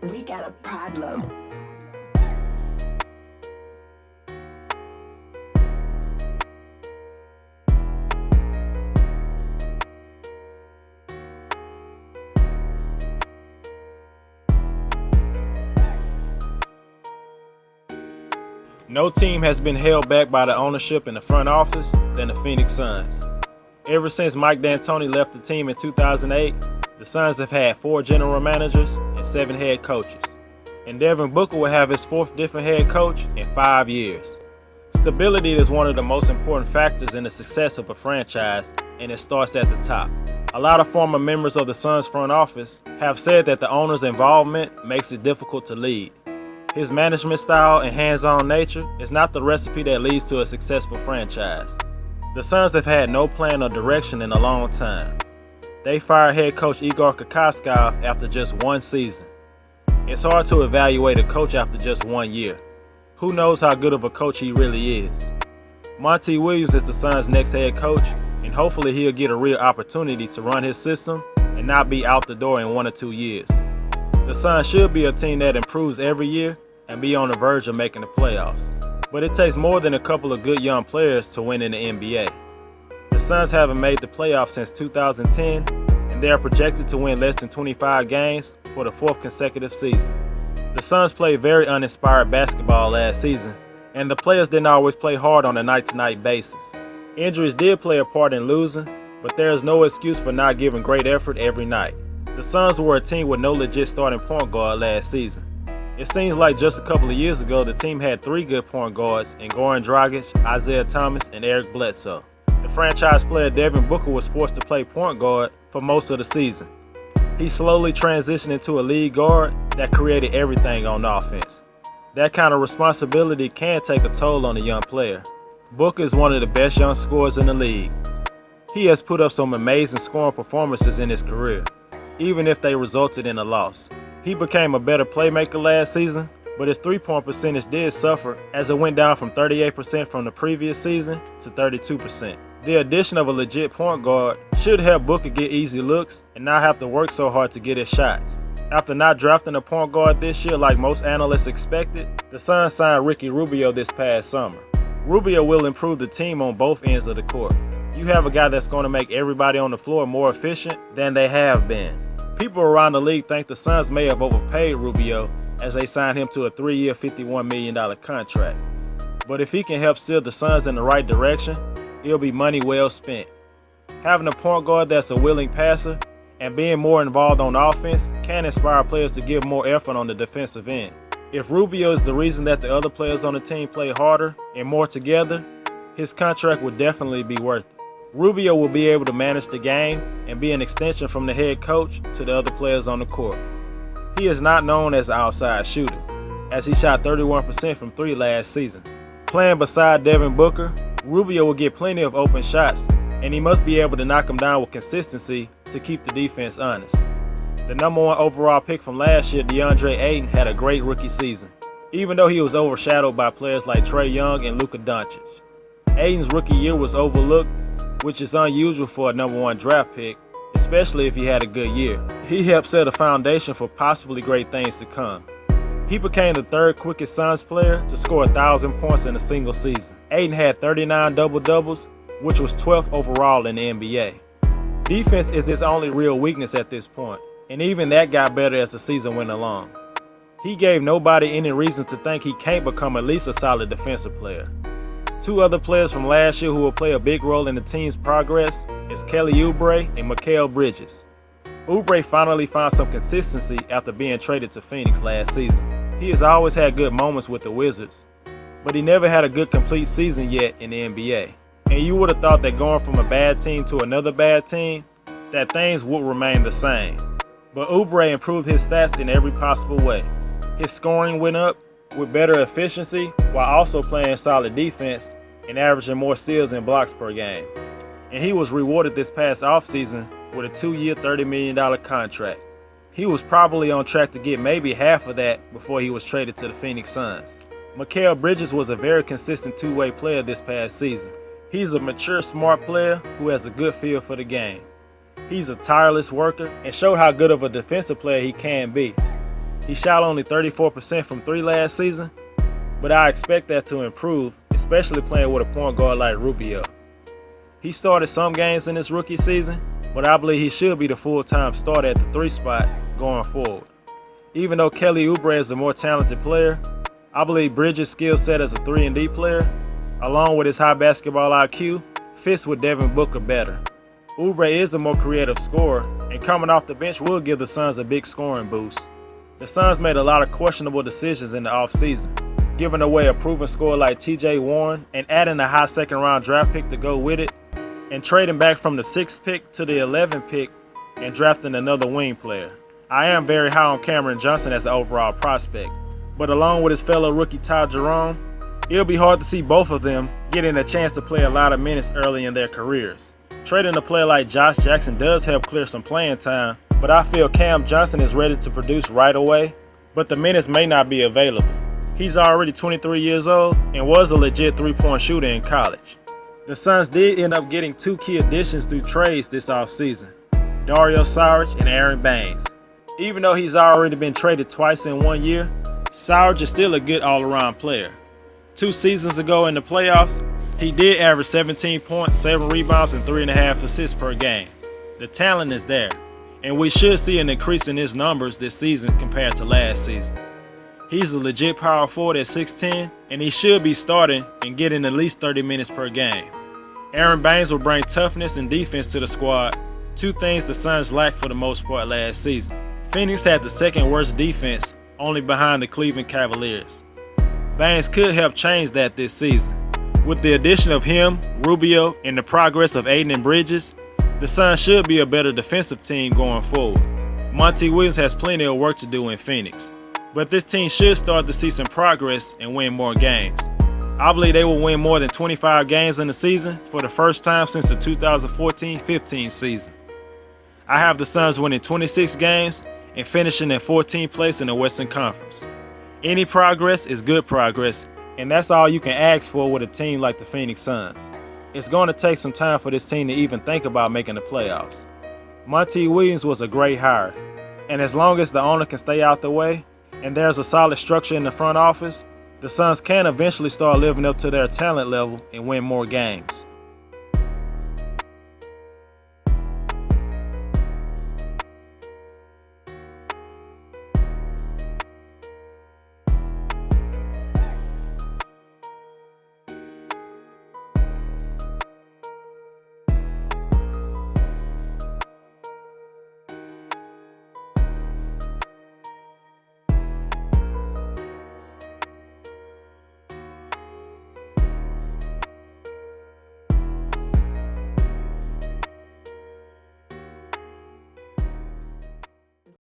We got a problem. No team has been held back by the ownership in the front office than the Phoenix Suns. Ever since Mike D'Antoni left the team in 2008, the Suns have had 4 general managers and 7 head coaches. And Devin Booker will have his 4th different head coach in 5 years. Stability is one of the most important factors in the success of a franchise, and it starts at the top. A lot of former members of the Suns front office have said that the owner's involvement makes it difficult to lead. His management style and hands-on nature is not the recipe that leads to a successful franchise. The Suns have had no plan or direction in a long time. They fired head coach Igor Kokoskov after just 1 season. It's hard to evaluate a coach after just 1 year. Who knows how good of a coach he really is? Monty Williams is the Suns' next head coach, and hopefully he'll get a real opportunity to run his system and not be out the door in 1 or 2 years. The Suns should be a team that improves every year and be on the verge of making the playoffs. But it takes more than a couple of good young players to win in the NBA. The Suns haven't made the playoffs since 2010, and they are projected to win less than 25 games for the 4th consecutive season. The Suns played very uninspired basketball last season, and the players didn't always play hard on a night-to-night basis. Injuries did play a part in losing, but there is no excuse for not giving great effort every night. The Suns were a team with no legit starting point guard last season. It seems like just a couple of years ago the team had 3 good point guards in Goran Dragic, Isaiah Thomas, and Eric Bledsoe. The franchise player Devin Booker was forced to play point guard for most of the season. He slowly transitioned into a lead guard that created everything on offense. That kind of responsibility can take a toll on a young player. Booker is one of the best young scorers in the league. He has put up some amazing scoring performances in his career, even if they resulted in a loss. He became a better playmaker last season, but his 3-point percentage did suffer as it went down from 38% from the previous season to 32%. The addition of a legit point guard should help Booker get easy looks and not have to work so hard to get his shots. After not drafting a point guard this year like most analysts expected, the Suns signed Ricky Rubio this past summer. Rubio will improve the team on both ends of the court. You have a guy that's going to make everybody on the floor more efficient than they have been. People around the league think the Suns may have overpaid Rubio as they signed him to a 3-year, $51 million contract. But if he can help steer the Suns in the right direction, it'll be money well spent. Having a point guard that's a willing passer and being more involved on offense can inspire players to give more effort on the defensive end. If Rubio is the reason that the other players on the team play harder and more together, his contract would definitely be worth it. Rubio will be able to manage the game and be an extension from the head coach to the other players on the court. He is not known as an outside shooter, as he shot 31% from 3 last season. Playing beside Devin Booker, Rubio will get plenty of open shots, and he must be able to knock them down with consistency to keep the defense honest. The number 1 overall pick from last year, DeAndre Ayton, had a great rookie season, even though he was overshadowed by players like Trae Young and Luka Doncic. Ayton's rookie year was overlooked, which is unusual for a number 1 draft pick, especially if he had a good year. He helped set a foundation for possibly great things to come. He became the 3rd quickest Suns player to score 1,000 points in a single season. Ayton had 39 double-doubles, which was 12th overall in the NBA. Defense is his only real weakness at this point, and even that got better as the season went along. He gave nobody any reason to think he can't become at least a solid defensive player. 2 other players from last year who will play a big role in the team's progress is Kelly Oubre and Michaela Bridges. Oubre finally found some consistency after being traded to Phoenix last season. He has always had good moments with the Wizards, but he never had a good complete season yet in the NBA. And you would have thought that going from a bad team to another bad team, that things would remain the same. But Oubre improved his stats in every possible way. His scoring went up with better efficiency while also playing solid defense and averaging more steals and blocks per game. And he was rewarded this past offseason with a 2-year, $30 million contract. He was probably on track to get maybe half of that before he was traded to the Phoenix Suns. Michaela Bridges was a very consistent 2-way player this past season. He's a mature, smart player who has a good feel for the game. He's a tireless worker and showed how good of a defensive player he can be. He shot only 34% from 3 last season, but I expect that to improve, especially playing with a point guard like Rubio. He started some games in his rookie season, but I believe he should be the full-time starter at the 3 spot going forward. Even though Kelly Oubre is the more talented player, I believe Bridges' skill set as a 3-and-D player, along with his high basketball IQ, fits with Devin Booker better. Oubre is a more creative scorer, and coming off the bench will give the Suns a big scoring boost. The Suns made a lot of questionable decisions in the offseason, giving away a proven scorer like T.J. Warren and adding a high second-round draft pick to go with it, and trading back from the 6th pick to the 11th pick and drafting another wing player. I am very high on Cameron Johnson as an overall prospect, but along with his fellow rookie Ty Jerome, it'll be hard to see both of them getting a chance to play a lot of minutes early in their careers. Trading a player like Josh Jackson does help clear some playing time, but I feel Cam Johnson is ready to produce right away, but the minutes may not be available. He's already 23 years old and was a legit 3-point shooter in college. The Suns did end up getting 2 key additions through trades this offseason, Dario Saric and Aaron Baines. Even though he's already been traded twice in 1 year, Saric is still a good all-around player. 2 seasons ago in the playoffs, he did average 17 points, 7 rebounds, and 3.5 assists per game. The talent is there, and we should see an increase in his numbers this season compared to last season. He's a legit power forward at 6'10", and he should be starting and getting at least 30 minutes per game. Aaron Baines will bring toughness and defense to the squad, 2 things the Suns lacked for the most part last season. Phoenix had the 2nd worst defense, only behind the Cleveland Cavaliers. Baines could help change that this season. With the addition of him, Rubio, and the progress of Ayton and Bridges, the Suns should be a better defensive team going forward. Monty Williams has plenty of work to do in Phoenix, but this team should start to see some progress and win more games. I believe they will win more than 25 games in the season for the first time since the 2014-15 season. I have the Suns winning 26 games and finishing in 14th place in the Western Conference. Any progress is good progress, and that's all you can ask for with a team like the Phoenix Suns. It's going to take some time for this team to even think about making the playoffs. Monty Williams was a great hire, and as long as the owner can stay out the way and there's a solid structure in the front office, the Suns can eventually start living up to their talent level and win more games.